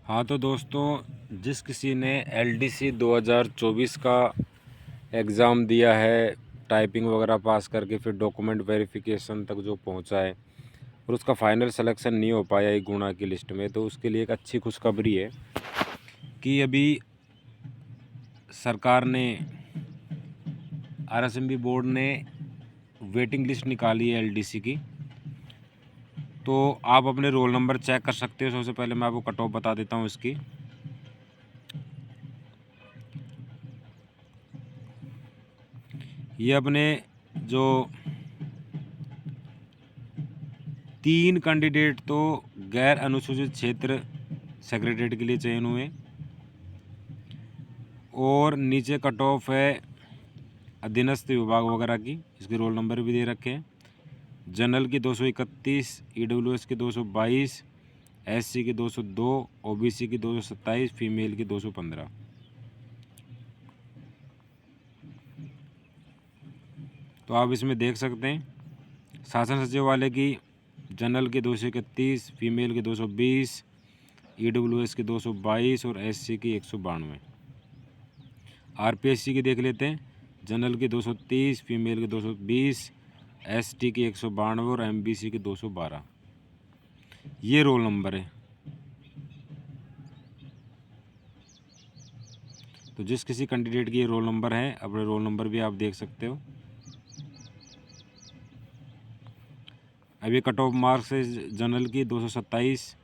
हाँ तो दोस्तों, जिस किसी ने एलडीसी 2024 का एग्ज़ाम दिया है, टाइपिंग वगैरह पास करके फिर डॉक्यूमेंट वेरिफिकेशन तक जो पहुंचा है और उसका फाइनल सिलेक्शन नहीं हो पाया एक गुणा की लिस्ट में, तो उसके लिए एक अच्छी खुशखबरी है कि अभी सरकार ने, आरएसएमबी बोर्ड ने वेटिंग लिस्ट निकाली है एलडीसी की। तो आप अपने रोल नंबर चेक कर सकते हो। सबसे पहले मैं आपको कट ऑफ बता देता हूँ इसकी। ये अपने जो 3 कैंडिडेट तो गैर अनुसूचित क्षेत्र सेक्रेटरीट के लिए चयन हुए, और नीचे कट ऑफ है अधीनस्थ विभाग वगैरह की। इसके रोल नंबर भी दे रखे हैं। जनरल की 231, ईडब्ल्यूएस की 222, एससी की 202, ओबीसी की 227, फीमेल की 215। तो आप इसमें देख सकते हैं शासन सचिव वाले की जनरल की 231, फीमेल की 220, ईडब्ल्यूएस की 222 और एससी की 192। आरपीएससी की देख लेते हैं। जनरल की 230, फीमेल की 220, एसटी की 192 और एमबीसी की 212। ये रोल नंबर है। तो जिस किसी कैंडिडेट की ये रोल नंबर है, अपने रोल नंबर भी आप देख सकते हो। अब ये कट ऑफ मार्क्स है जनरल की 227,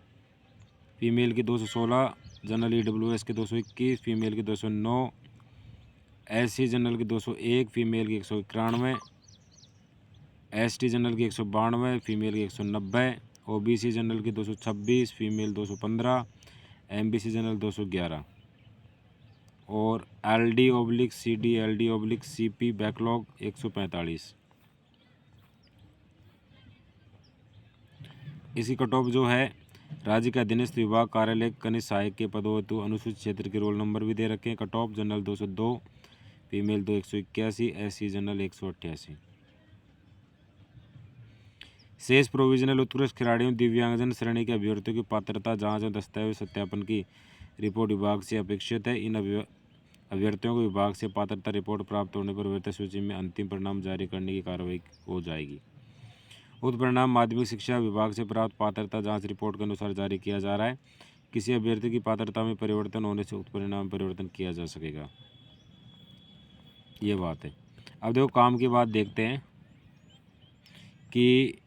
फीमेल की 216, जनरल ईडब्ल्यूएस की 221, फीमेल की 209, एससी जनरल की 201, फीमेल की 191, एसटी जनरल की 192, फीमेल की 190, ओबीसी जनरल की 226, फीमेल 215, एमबीसी जनरल 211 और LD/CD LD/CP बैकलॉग 145। इसी कट ऑफ जो है राज्य के अधीनस्थ विभाग कार्यालय कनिष्ठ सहायक के पदों हेतु अनुसूचित क्षेत्र के रोल नंबर भी दे रखे हैं। Cut off general 202, female 181, SC general 188। शेष प्रोविजनल उत्कृष्ट खिलाड़ियों दिव्यांगजन श्रेणी के अभ्यर्थियों की पात्रता जांच और दस्तावेज सत्यापन की रिपोर्ट विभाग से अपेक्षित है। इन अभ्यर्थियों को विभाग से पात्रता रिपोर्ट प्राप्त होने पर वेतन सूची में अंतिम परिणाम जारी करने की कार्रवाई हो जाएगी। उक्त परिणाम माध्यमिक शिक्षा विभाग से प्राप्त पात्रता जांच रिपोर्ट के अनुसार जारी किया जा रहा है। किसी अभ्यर्थी की पात्रता में परिवर्तन होने से उक्त परिणाम परिवर्तन किया जा सकेगा। ये बात है। अब देखो, काम की बात देखते हैं कि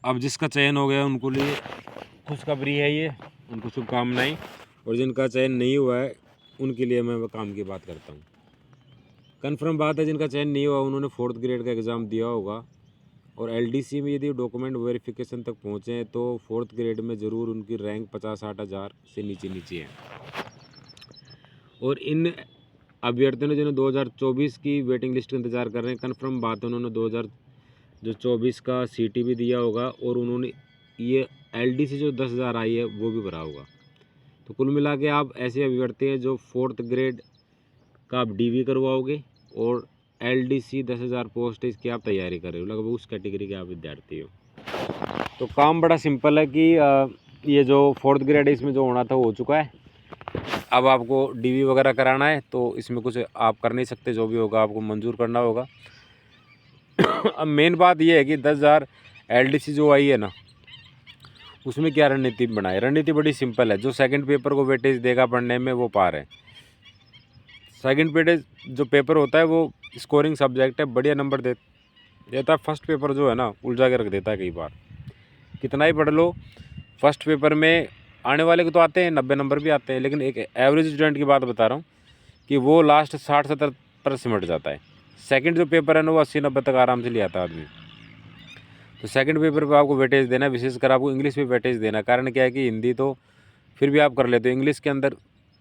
अब जिसका चयन हो गया उनको लिए खुशखबरी है ये, उनको शुभकामनाएं। और जिनका चयन नहीं हुआ है उनके लिए मैं काम की बात करता हूँ। कन्फर्म बात है, जिनका चयन नहीं हुआ उन्होंने 4th ग्रेड का एग्ज़ाम दिया होगा, और एलडीसी में यदि डॉक्यूमेंट वेरिफिकेशन तक पहुँचे हैं तो 4th ग्रेड में ज़रूर उनकी रैंक 50-60 हज़ार से नीचे है। और इन अभ्यर्थियों ने जिन्होंने 2024 की वेटिंग लिस्ट का इंतज़ार कर रहे हैं, कन्फर्म बात है उन्होंने 2024 का सीटी भी दिया होगा, और उन्होंने ये एलडीसी जो 10,000 आई है वो भी भरा होगा। तो कुल मिला के आप ऐसे अभ्यर्थी हैं जो 4th ग्रेड का आप डीवी करवाओगे, और एलडीसी 10,000 पोस्ट इसकी आप तैयारी कर रहे हो, लगभग उस कैटेगरी के आप विद्यार्थी हो। तो काम बड़ा सिंपल है कि ये जो 4th ग्रेड है इसमें जो होना था वो हो चुका है। अब आपको डीवी वगैरह कराना है, तो इसमें कुछ आप कर नहीं सकते, जो भी होगा आपको मंजूर करना होगा। अब मेन बात ये है कि 10,000 एलडीसी जो आई है ना, उसमें क्या रणनीति बनाए। रणनीति बड़ी सिंपल है। जो सेकंड पेपर को वेटेज देगा पढ़ने में वो पार है। सेकंड वेटेज जो पेपर होता है वो स्कोरिंग सब्जेक्ट है, बढ़िया नंबर देता है। फर्स्ट पेपर जो है ना, उलझा के रख देता है कई बार। कितना ही पढ़ लो, फर्स्ट पेपर में आने वाले को तो आते हैं 90 नंबर भी आते हैं, लेकिन एक एवरेज स्टूडेंट की बात बता रहा हूँ कि वो लास्ट 60-70 पर सिमट जाता है। सेकंड जो पेपर है ना वो 80-90 तक आराम से ले आता है आदमी। तो सेकंड पेपर पे आपको वेटेज देना है, विशेषकर आपको इंग्लिश में वेटेज देना। कारण क्या है कि हिंदी तो फिर भी आप कर लेते हो, इंग्लिश के अंदर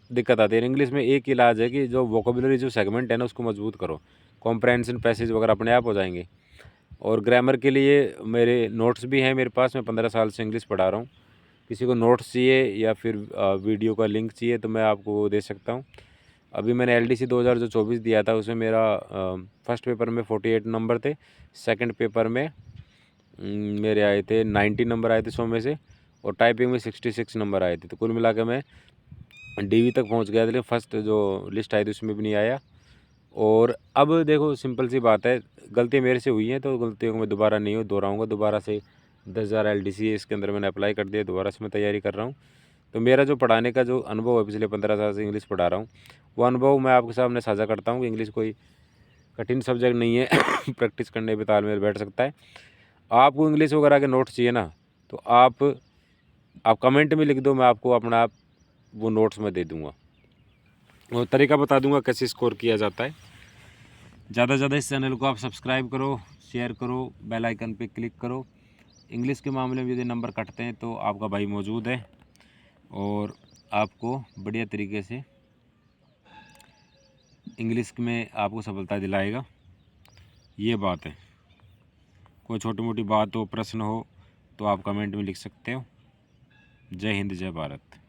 दिक्कत आती है। इंग्लिश में एक इलाज है कि जो वोकेबुलरी जो सेगमेंट है ना उसको मजबूत करो, कॉम्प्रहेंशन पैसेज वगैरह अपने आप हो जाएंगे। और ग्रामर के लिए मेरे नोट्स भी हैं मेरे पास, मैं 15 साल से इंग्लिश पढ़ा रहा हूँ। किसी को नोट्स चाहिए या फिर वीडियो का लिंक चाहिए तो मैं आपको वो दे सकता हूँ। अभी मैंने LDC 2024 दिया था, उसमें मेरा फर्स्ट पेपर में 48 नंबर थे, सेकंड पेपर में मेरे आए थे 90 नंबर आए थे 100 में से, और टाइपिंग में 66 नंबर आए थे। तो कुल मिला के मैं DV तक पहुंच गया था, लेकिन फर्स्ट जो लिस्ट आई थी उसमें भी नहीं आया। और अब देखो सिंपल सी बात है, गलती मेरे से हुई है तो गलतियों को मैं दोबारा नहीं दोहराऊँगा। दोबारा से 10,000 LDC इसके अंदर मैंने अप्लाई कर दिया, दोबारा से मैं तैयारी कर रहा हूँ। तो मेरा जो पढ़ाने का जो अनुभव है, पिछले 15 साल से इंग्लिश पढ़ा रहा हूँ, वो अनुभव मैं आपके सामने साझा करता हूँ कि इंग्लिश कोई कठिन सब्जेक्ट नहीं है। प्रैक्टिस करने पे तालमेल बैठ सकता है। आपको इंग्लिश वगैरह के नोट्स चाहिए ना, तो आप कमेंट में लिख दो, मैं आपको अपना आप वो नोट्स में दे दूँगा और तरीका बता दूँगा कैसे स्कोर किया जाता है। ज़्यादा से ज़्यादा इस चैनल को आप सब्सक्राइब करो, शेयर करो, बेल आइकन पे क्लिक करो। इंग्लिश के मामले में यदि नंबर कटते हैं तो आपका भाई मौजूद है और आपको बढ़िया तरीके से इंग्लिश में आपको सफलता दिलाएगा। ये बात है। कोई छोटी मोटी बात हो, प्रश्न हो तो आप कमेंट में लिख सकते हो। जय हिंद, जय भारत।